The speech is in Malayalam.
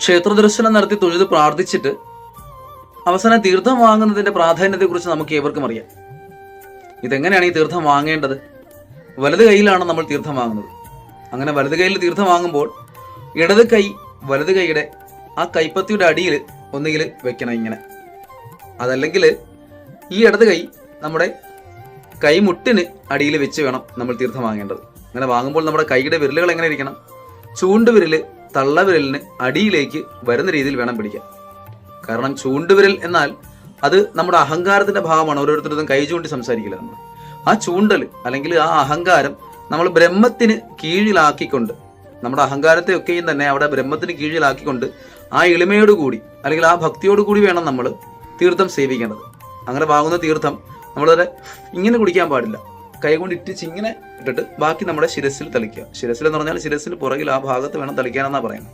ക്ഷേത്ര ദർശനം നടത്തി തൊഴുത് പ്രാർത്ഥിച്ചിട്ട് അവസാനം തീർത്ഥം വാങ്ങുന്നതിന്റെ പ്രാധാന്യത്തെക്കുറിച്ച് നമുക്ക് ഏവർക്കും അറിയാം. ഇതെങ്ങനെയാണ് ഈ തീർത്ഥം വാങ്ങേണ്ടത്? വലത് കൈയിലാണ് നമ്മൾ തീർത്ഥം വാങ്ങുന്നത്. അങ്ങനെ വലത് കൈയിൽ തീർത്ഥം വാങ്ങുമ്പോൾ ഇടത് കൈ വലത് കൈയുടെ ആ കൈപ്പത്തിയുടെ അടിയിൽ ഒന്നുകിൽ വെക്കണം ഇങ്ങനെ, അതല്ലെങ്കിൽ ഈ ഇടത് കൈ നമ്മുടെ കൈമുട്ടിന് അടിയിൽ വെച്ച് വേണം നമ്മൾ തീർത്ഥം വാങ്ങേണ്ടത്. അങ്ങനെ വാങ്ങുമ്പോൾ നമ്മുടെ കൈയുടെ വിരലുകൾ എങ്ങനെ ഇരിക്കണം? ചൂണ്ടുവിരല് തള്ളവിരലിന് അടിയിലേക്ക് വരുന്ന രീതിയിൽ വേണം പിടിക്കാൻ. കാരണം ചൂണ്ടുവിരൽ എന്നാൽ അത് നമ്മുടെ അഹങ്കാരത്തിന്റെ ഭാഗമാണ്. ഓരോരുത്തരും കൈ ചൂണ്ടി സംസാരിക്കില്ല നമ്മൾ. ആ ചൂണ്ടൽ അല്ലെങ്കിൽ ആ അഹങ്കാരം നമ്മൾ ബ്രഹ്മത്തിന് കീഴിലാക്കിക്കൊണ്ട്, നമ്മുടെ അഹങ്കാരത്തെ ഒക്കെയും തന്നെ അവിടെ ബ്രഹ്മത്തിന് കീഴിലാക്കിക്കൊണ്ട് ആ എളിമയോടുകൂടി അല്ലെങ്കിൽ ആ ഭക്തിയോടുകൂടി വേണം നമ്മൾ തീർത്ഥം സേവിക്കേണ്ടത്. അങ്ങനെ വാങ്ങുന്ന തീർത്ഥം നമ്മളത് ഇങ്ങനെ കുടിക്കാൻ പാടില്ല. കൈ കൊണ്ട് ഇട്ടിച്ച് ഇങ്ങനെ ഇട്ടിട്ട് ബാക്കി നമ്മുടെ ശിരസിൽ തളിക്കുക. ശിരസിൽ എന്ന് പറഞ്ഞാൽ ശിരസിന് പുറകിൽ ആ ഭാഗത്ത് വേണം തളിക്കാനെന്നാണ് പറയുന്നത്.